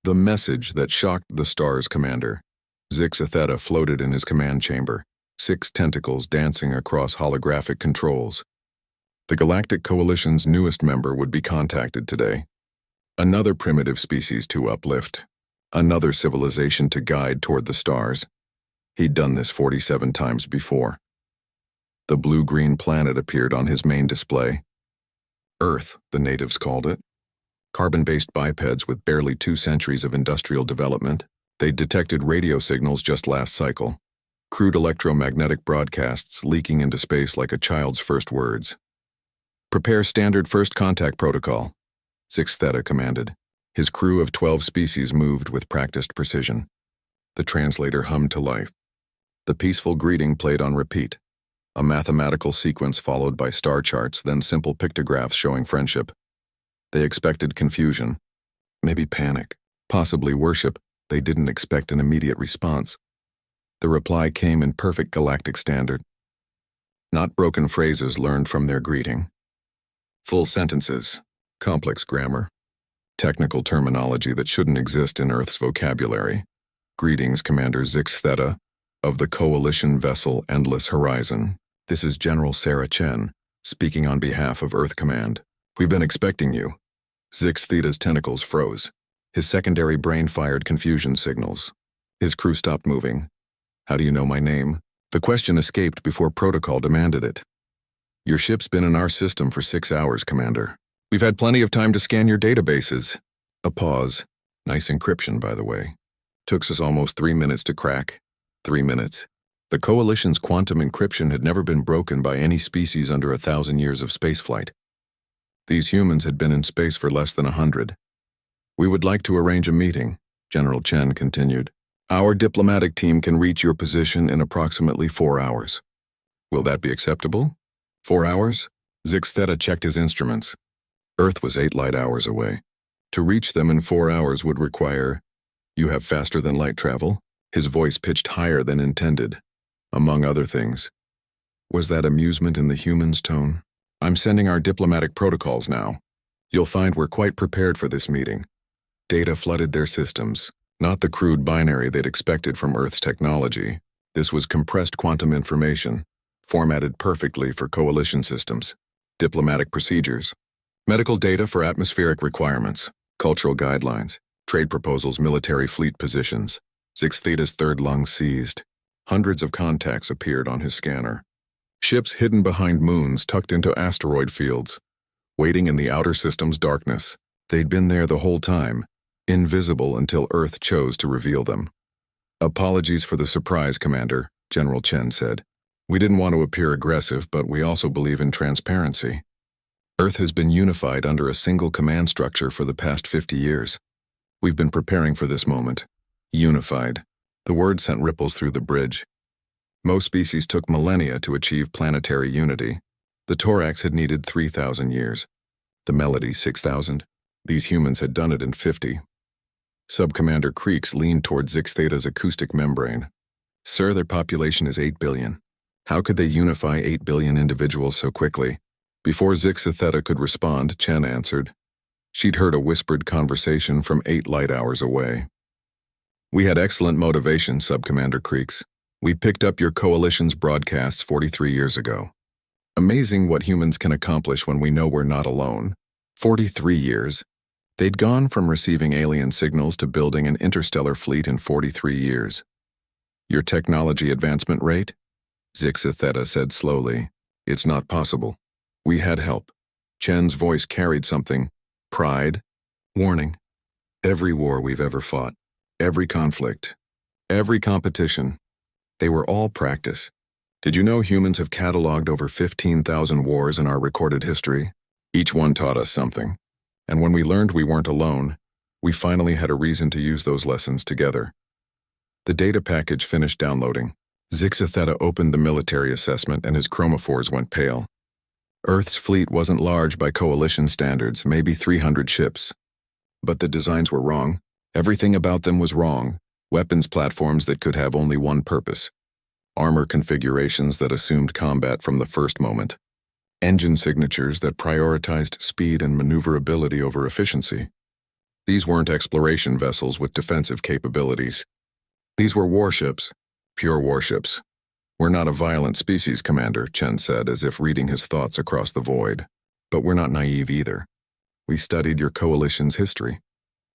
The message that shocked the star's commander. Zixatheta floated in his command chamber, 6 tentacles dancing across holographic controls. The Galactic Coalition's newest member would be contacted today. Another primitive species to uplift. Another civilization to guide toward the stars. He'd done this 47 times before. The blue-green planet appeared on his main display. Earth, the natives called it. Carbon-based bipeds with barely 2 centuries of industrial development. They detected radio signals just last cycle. Crude electromagnetic broadcasts leaking into space like a child's first words. Prepare standard first contact protocol, Zixatheta commanded. His crew of 12 species moved with practiced precision. The translator hummed to life. The peaceful greeting played on repeat. A mathematical sequence followed by star charts, then simple pictographs showing friendship. They expected confusion, maybe panic, possibly worship. They didn't expect an immediate response. The reply came in perfect galactic standard. Not broken phrases learned from their greeting. Full sentences, complex grammar, technical terminology that shouldn't exist in Earth's vocabulary. Greetings, Commander Zixatheta, of the Coalition vessel Endless Horizon. This is General Sarah Chen, speaking on behalf of Earth Command. We've been expecting you. Zixatheta's tentacles froze. His secondary brain fired confusion signals. His crew stopped moving. How do you know my name? The question escaped before protocol demanded it. Your ship's been in our system for 6 hours, Commander. We've had plenty of time to scan your databases. A pause. Nice encryption, by the way. Took us almost 3 minutes to crack. 3 minutes. The Coalition's quantum encryption had never been broken by any species under 1,000 years of spaceflight. These humans had been in space for less than 100. We would like to arrange a meeting, General Chen continued. Our diplomatic team can reach your position in approximately 4 hours. Will that be acceptable? 4 hours? Zixatheta checked his instruments. Earth was 8 light hours away. To reach them in 4 hours would require, you have faster than light travel? His voice pitched higher than intended. Among other things. Was that amusement in the human's tone? I'm sending our diplomatic protocols now. You'll find we're quite prepared for this meeting. Data flooded their systems, not the crude binary they'd expected from Earth's technology. This was compressed quantum information, formatted perfectly for coalition systems, diplomatic procedures, medical data for atmospheric requirements, cultural guidelines, trade proposals, military fleet positions. Zixatheta's third lung seized. Hundreds of contacts appeared on his scanner. Ships hidden behind moons tucked into asteroid fields, waiting in the outer system's darkness. They'd been there the whole time, invisible until Earth chose to reveal them. Apologies for the surprise, Commander, General Chen said. We didn't want to appear aggressive, but we also believe in transparency. Earth has been unified under a single command structure for the past 50 years. We've been preparing for this moment. Unified. The word sent ripples through the bridge. Most species took millennia to achieve planetary unity. The Thorax had needed 3,000 years. The Melody, 6,000. These humans had done it in 50. Sub-Commander Creeks leaned toward Zixatheta's acoustic membrane. Sir, their population is 8 billion. How could they unify 8 billion individuals so quickly? Before Zixatheta could respond, Chen answered. She'd heard a whispered conversation from 8 light hours away. We had excellent motivation, Sub-Commander Creeks. We picked up your coalition's broadcasts 43 years ago. Amazing what humans can accomplish when we know we're not alone. 43 years. They'd gone from receiving alien signals to building an interstellar fleet in 43 years. Your technology advancement rate? Zixatheta said slowly. It's not possible. We had help. Chen's voice carried something. Pride. Warning. Every war we've ever fought. Every conflict. Every competition. They were all practice. Did you know humans have cataloged over 15,000 wars in our recorded history? Each one taught us something. And when we learned we weren't alone, we finally had a reason to use those lessons together. The data package finished downloading. Zixatheta opened the military assessment and his chromophores went pale. Earth's fleet wasn't large by coalition standards, maybe 300 ships. But the designs were wrong. Everything about them was wrong. Weapons platforms that could have only one purpose. Armor configurations that assumed combat from the first moment. Engine signatures that prioritized speed and maneuverability over efficiency. These weren't exploration vessels with defensive capabilities. These were warships, pure warships. We're not a violent species, Commander, Chen said, as if reading his thoughts across the void. But we're not naive either. We studied your coalition's history.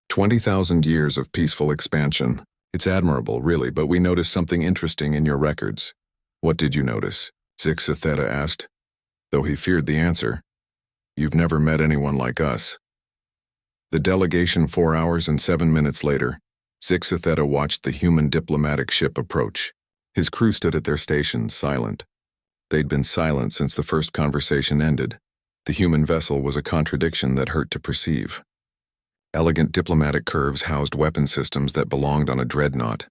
20,000 years of peaceful expansion. It's admirable, really, but we noticed something interesting in your records. What did you notice? Zixa Theta asked, though he feared the answer. You've never met anyone like us. The delegation 4 hours and 7 minutes later, Zixa Theta watched the human diplomatic ship approach. His crew stood at their stations, silent. They'd been silent since the first conversation ended. The human vessel was a contradiction that hurt to perceive. Elegant diplomatic curves housed weapon systems that belonged on a dreadnought.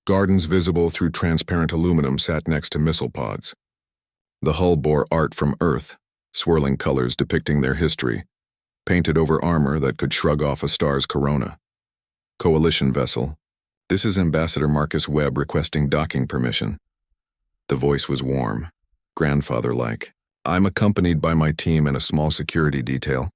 Gardens visible through transparent aluminum sat next to missile pods. The hull bore art from Earth, swirling colors depicting their history, painted over armor that could shrug off a star's corona. Coalition vessel. This is Ambassador Marcus Webb requesting docking permission. The voice was warm, grandfather-like. I'm accompanied by my team and a small security detail.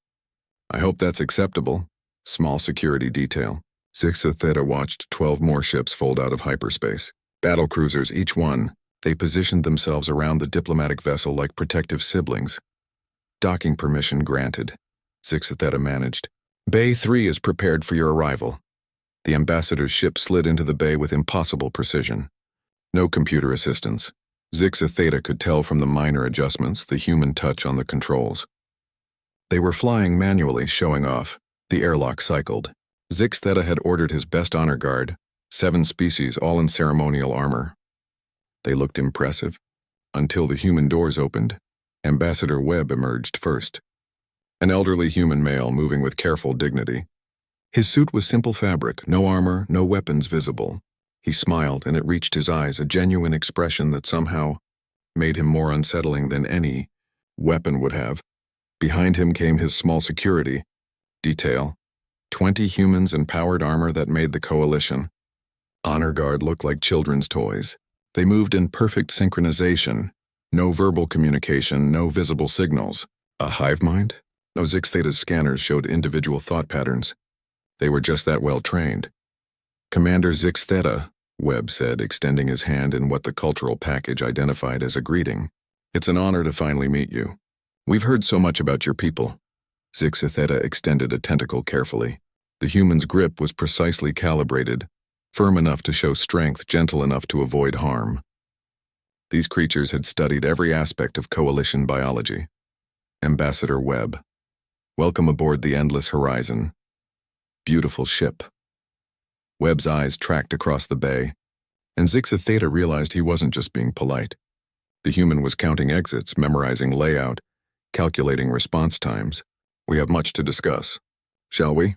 I hope that's acceptable. Small security detail. Zixa Theta watched 12 more ships fold out of hyperspace. Battlecruisers, each one. They positioned themselves around the diplomatic vessel like protective siblings. Docking permission granted. Zixa Theta managed. Bay 3 is prepared for your arrival. The ambassador's ship slid into the bay with impossible precision. No computer assistance. Zixa Theta could tell from the minor adjustments, the human touch on the controls. They were flying manually, showing off. The airlock cycled. Zix Theta had ordered his best honor guard, 7 species all in ceremonial armor. They looked impressive, until the human doors opened. Ambassador Webb emerged first. An elderly human male moving with careful dignity. His suit was simple fabric, no armor, no weapons visible. He smiled, and it reached his eyes, a genuine expression that somehow made him more unsettling than any weapon would have. Behind him came his small security detail. 20 humans in powered armor that made the coalition. Honor Guard looked like children's toys. They moved in perfect synchronization. No verbal communication, no visible signals. A hive mind? No, Zix Theta's scanners showed individual thought patterns. They were just that well trained. Commander Zix Theta, Webb said, extending his hand in what the cultural package identified as a greeting. It's an honor to finally meet you. We've heard so much about your people. Zixa Theta extended a tentacle carefully. The human's grip was precisely calibrated, firm enough to show strength, gentle enough to avoid harm. These creatures had studied every aspect of coalition biology. Ambassador Webb. Welcome aboard the Endless Horizon. Beautiful ship. Webb's eyes tracked across the bay, and Zixa Theta realized he wasn't just being polite. The human was counting exits, memorizing layout, calculating response times. We have much to discuss. Shall we?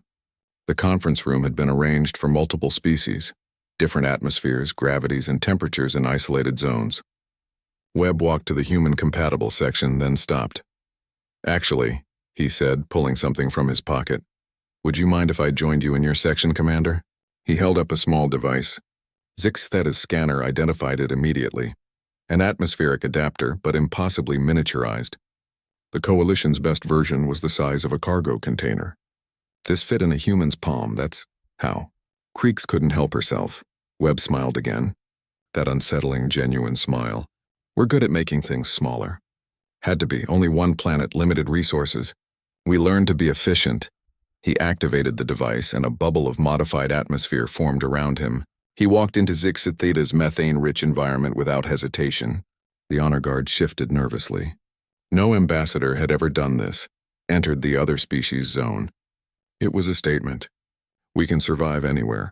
The conference room had been arranged for multiple species, different atmospheres, gravities, and temperatures in isolated zones. Webb walked to the human-compatible section, then stopped. Actually, he said, pulling something from his pocket, would you mind if I joined you in your section, Commander? He held up a small device. Zix Theta's scanner identified it immediately. An atmospheric adapter, but impossibly miniaturized. The Coalition's best version was the size of a cargo container. This fit in a human's palm, that's how. Creeks couldn't help herself. Webb smiled again. That unsettling, genuine smile. We're good at making things smaller. Had to be, only one planet, limited resources. We learned to be efficient. He activated the device, and a bubble of modified atmosphere formed around him. He walked into Zixa Theta's methane-rich environment without hesitation. The honor guard shifted nervously. No ambassador had ever done this, entered the other species zone. It was a statement. We can survive anywhere.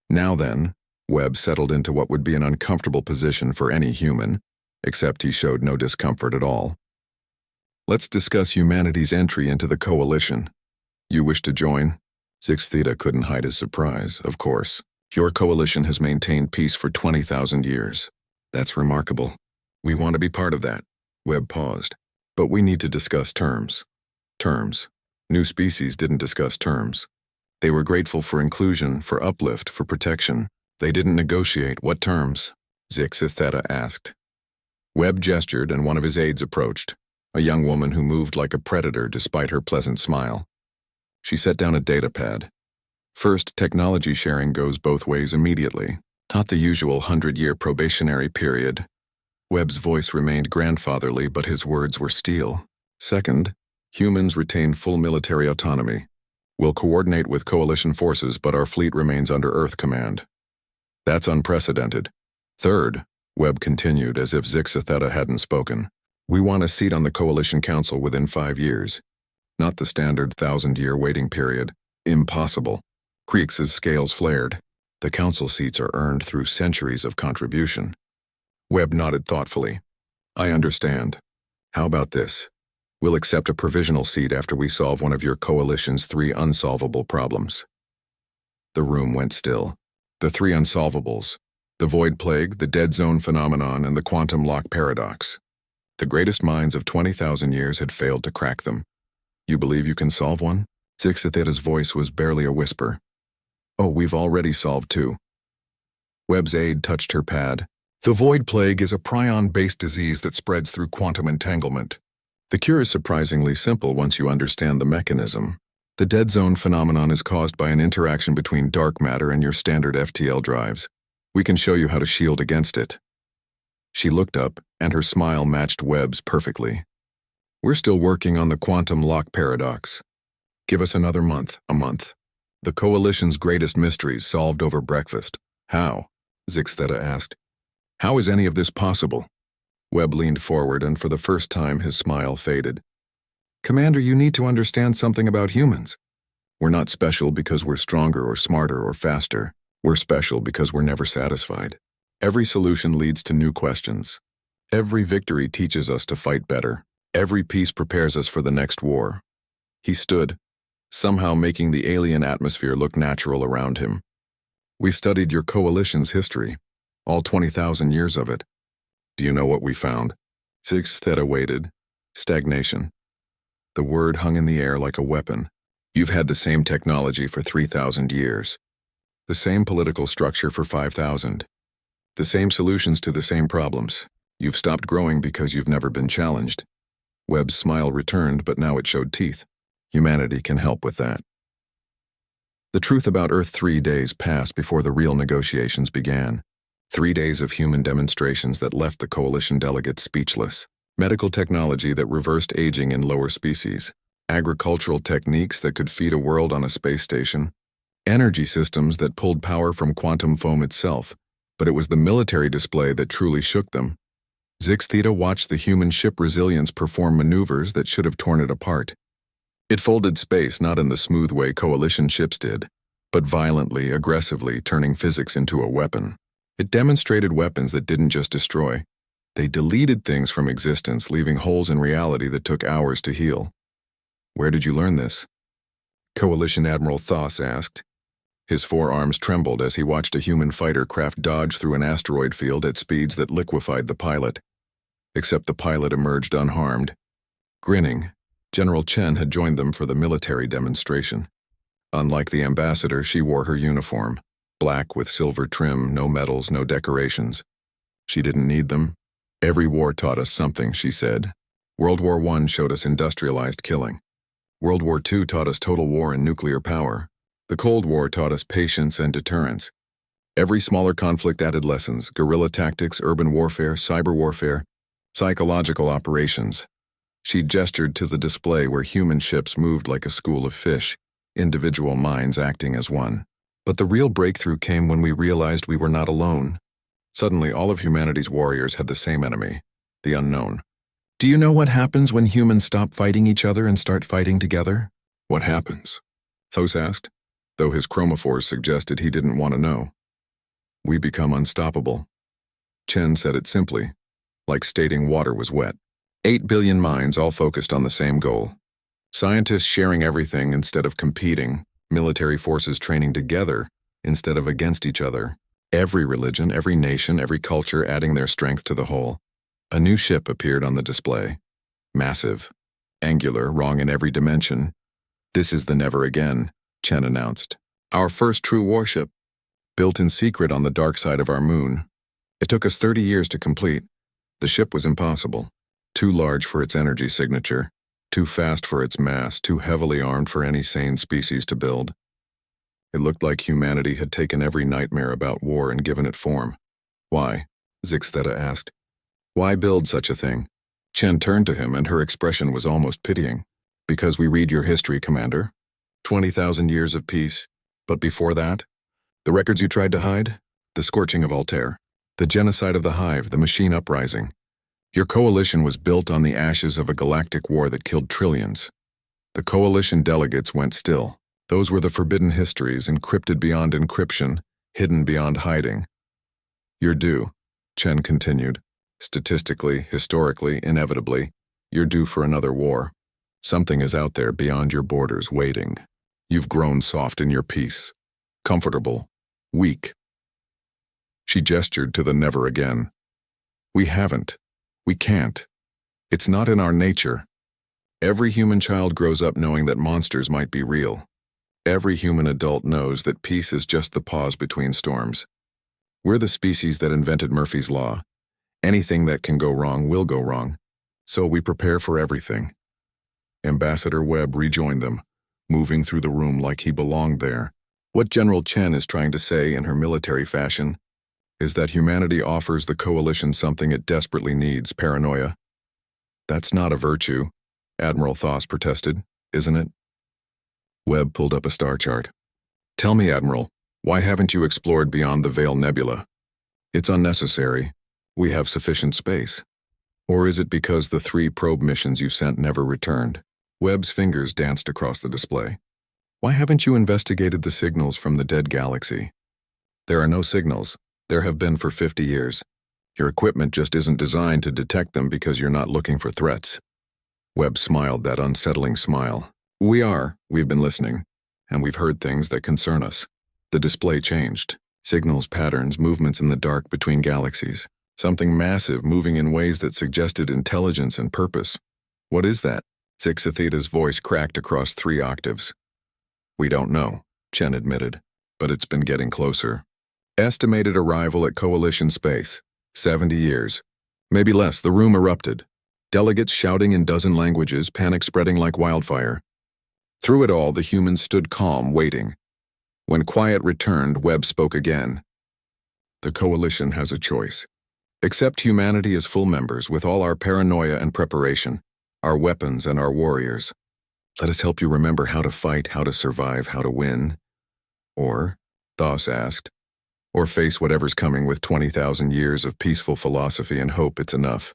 Now then, Webb settled into what would be an uncomfortable position for any human, except he showed no discomfort at all. Let's discuss humanity's entry into the Coalition. You wish to join? Zix Theta couldn't hide his surprise, of course. Your coalition has maintained peace for 20,000 years. That's remarkable. We want to be part of that. Webb paused. But we need to discuss terms. Terms. New species didn't discuss terms. They were grateful for inclusion, for uplift, for protection. They didn't negotiate. What terms? Zixa Theta asked. Webb gestured, and one of his aides approached, a young woman who moved like a predator despite her pleasant smile. She set down a data pad. First, technology sharing goes both ways immediately, not the usual 100-year probationary period. Webb's voice remained grandfatherly, but his words were steel. Second, humans retain full military autonomy. We'll coordinate with coalition forces, but our fleet remains under Earth command. That's unprecedented. Third, Webb continued as if Zixa Theta hadn't spoken. We want a seat on the Coalition Council within 5 years. Not the standard 1,000-year waiting period. Impossible. Creaks's scales flared. The council seats are earned through centuries of contribution. Webb nodded thoughtfully. I understand. How about this? We'll accept a provisional seat after we solve one of your coalition's 3 unsolvable problems. The room went still. The 3 unsolvables. The void plague, the dead zone phenomenon, and the quantum lock paradox. The greatest minds of 20,000 years had failed to crack them. You believe you can solve one? Zixa Theta's voice was barely a whisper. Oh, we've already solved 2. Webb's aide touched her pad. The void plague is a prion-based disease that spreads through quantum entanglement. The cure is surprisingly simple once you understand the mechanism. The dead zone phenomenon is caused by an interaction between dark matter and your standard FTL drives. We can show you how to shield against it. She looked up, and her smile matched Webb's perfectly. We're still working on the quantum lock paradox. Give us another month, a month. The Coalition's greatest mysteries solved over breakfast. How? Zixa Theta asked. How is any of this possible? Webb leaned forward, and for the first time his smile faded. Commander, you need to understand something about humans. We're not special because we're stronger or smarter or faster. We're special because we're never satisfied. Every solution leads to new questions. Every victory teaches us to fight better. Every peace prepares us for the next war. He stood, somehow making the alien atmosphere look natural around him. We studied your coalition's history, all 20,000 years of it. Do you know what we found? Zixa Theta waited. Stagnation. The word hung in the air like a weapon. You've had the same technology for 3,000 years. The same political structure for 5,000. The same solutions to the same problems. You've stopped growing because you've never been challenged. Webb's smile returned, but now it showed teeth. Humanity can help with that. The truth about Earth 3 days passed before the real negotiations began. 3 days of human demonstrations that left the coalition delegates speechless. Medical technology that reversed aging in lower species. Agricultural techniques that could feed a world on a space station. Energy systems that pulled power from quantum foam itself. But it was the military display that truly shook them. Zixa Theta watched the human ship Resilience perform maneuvers that should have torn it apart. It folded space not in the smooth way coalition ships did, but violently, aggressively, turning physics into a weapon. It demonstrated weapons that didn't just destroy. They deleted things from existence, leaving holes in reality that took hours to heal. Where did you learn this? Coalition Admiral Thoss asked. His forearms trembled as he watched a human fighter craft dodge through an asteroid field at speeds that liquefied the pilot. Except the pilot emerged unharmed. Grinning, General Chen had joined them for the military demonstration. Unlike the ambassador, she wore her uniform, black with silver trim, no medals, no decorations. She didn't need them. Every war taught us something, she said. World War I showed us industrialized killing. World War II taught us total war and nuclear power. The Cold War taught us patience and deterrence. Every smaller conflict added lessons: guerrilla tactics, urban warfare, cyber warfare, psychological operations. She gestured to the display where human ships moved like a school of fish, individual minds acting as one. But the real breakthrough came when we realized we were not alone. Suddenly, all of humanity's warriors had the same enemy, the unknown. Do you know what happens when humans stop fighting each other and start fighting together? What happens? Thoss asked, though his chromophores suggested he didn't want to know. We become unstoppable. Chen said it simply, like stating water was wet. 8 billion minds all focused on the same goal. Scientists sharing everything instead of competing, military forces training together instead of against each other. Every religion, every nation, every culture adding their strength to the whole. A new ship appeared on the display. Massive, angular, wrong in every dimension. This is the Never Again, Chen announced. Our first true warship, built in secret on the dark side of our moon. It took us 30 years to complete. The ship was impossible, too large for its energy signature. too fast for its mass, too heavily armed for any sane species to build. It looked like humanity had taken every nightmare about war and given it form. Why? Zixtheta asked. Why build such a thing? Chen turned to him and her expression was almost pitying. Because we read your history, Commander. 20,000 years of peace. But before that? The records you tried to hide? The scorching of Altair. The genocide of the Hive, the machine uprising. Your coalition was built on the ashes of a galactic war that killed trillions. The coalition delegates went still. Those were the forbidden histories, encrypted beyond encryption, hidden beyond hiding. You're due, Chen continued. Statistically, historically, inevitably, you're due for another war. Something is out there beyond your borders waiting. You've grown soft in your peace. Comfortable. Weak. She gestured to the never again. We haven't. We can't. It's not in our nature. Every human child grows up knowing that monsters might be real. Every human adult knows that peace is just the pause between storms. We're the species that invented Murphy's Law. Anything that can go wrong will go wrong. So we prepare for everything. Ambassador Webb rejoined them, moving through the room like he belonged there. What General Chen is trying to say in her military fashion is that humanity offers the coalition something it desperately needs, paranoia. That's not a virtue, Admiral Thoss protested, isn't it? Webb pulled up a star chart. Tell me, Admiral, why haven't you explored beyond the Veil Nebula? It's unnecessary. We have sufficient space. Or is it because the 3 probe missions you sent never returned? Webb's fingers danced across the display. Why haven't you investigated the signals from the dead galaxy? There are no signals. There have been for 50 years. Your equipment just isn't designed to detect them because you're not looking for threats. Webb smiled that unsettling smile. We've been listening, and we've heard things that concern us. The display changed. Signals, patterns, movements in the dark between galaxies. Something massive moving in ways that suggested intelligence and purpose. What is that? Zixtheta's voice cracked across 3 octaves. We don't know, Chen admitted, but it's been getting closer. Estimated arrival at Coalition space, 70 years. Maybe less. The room erupted. Delegates shouting in dozen languages, panic spreading like wildfire. Through it all, the humans stood calm, waiting. When quiet returned, Webb spoke again. The Coalition has a choice. Accept humanity as full members with all our paranoia and preparation, our weapons and our warriors. Let us help you remember how to fight, how to survive, how to win. Or, Thoss asked, or face whatever's coming with 20,000 years of peaceful philosophy and hope it's enough.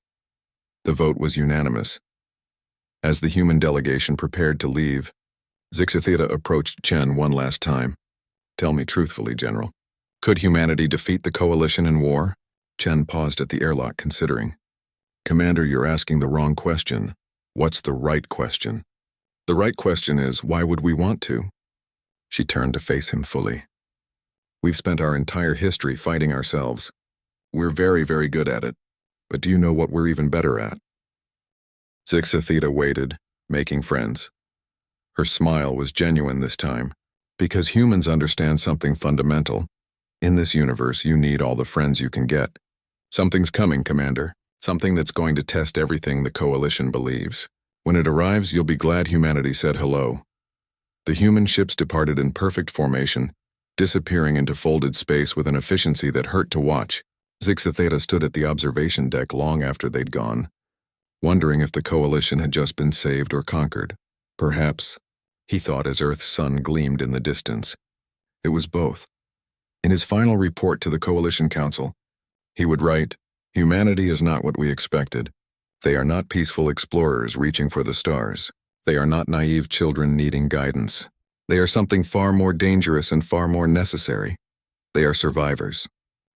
The vote was unanimous. As the human delegation prepared to leave, Zixtheta approached Chen one last time. Tell me truthfully, General, could humanity defeat the Coalition in war? Chen paused at the airlock, considering. Commander, you're asking the wrong question. What's the right question? The right question is, why would we want to? She turned to face him fully. We've spent our entire history fighting ourselves. We're very, very good at it. But do you know what we're even better at? Zixtheta waited, making friends. Her smile was genuine this time, because humans understand something fundamental. In this universe, you need all the friends you can get. Something's coming, Commander. Something that's going to test everything the Coalition believes. When it arrives, you'll be glad humanity said hello. The human ships departed in perfect formation, disappearing into folded space with an efficiency that hurt to watch. Zixtheta stood at the observation deck long after they'd gone, wondering if the Coalition had just been saved or conquered. Perhaps, he thought as Earth's sun gleamed in the distance. It was both. In his final report to the Coalition Council, he would write, "Humanity is not what we expected. They are not peaceful explorers reaching for the stars. They are not naive children needing guidance. They are something far more dangerous and far more necessary. They are survivors,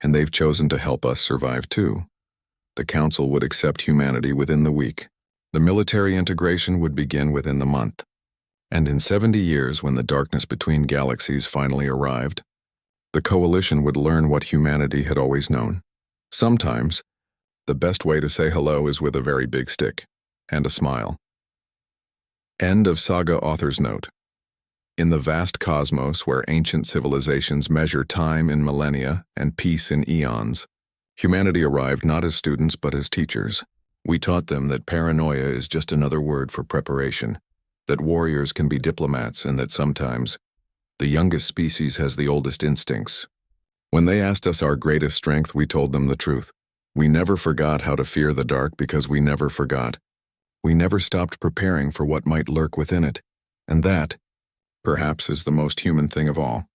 and they've chosen to help us survive too." The Council would accept humanity within the week. The military integration would begin within the month. And in 70 years, when the darkness between galaxies finally arrived, the Coalition would learn what humanity had always known. Sometimes, the best way to say hello is with a very big stick and a smile. End of saga author's note. In the vast cosmos where ancient civilizations measure time in millennia and peace in eons, humanity arrived not as students but as teachers. We taught them that paranoia is just another word for preparation, that warriors can be diplomats, and that sometimes the youngest species has the oldest instincts. When they asked us our greatest strength, we told them the truth. We never forgot how to fear the dark because we never forgot. We never stopped preparing for what might lurk within it, and that, perhaps, is the most human thing of all.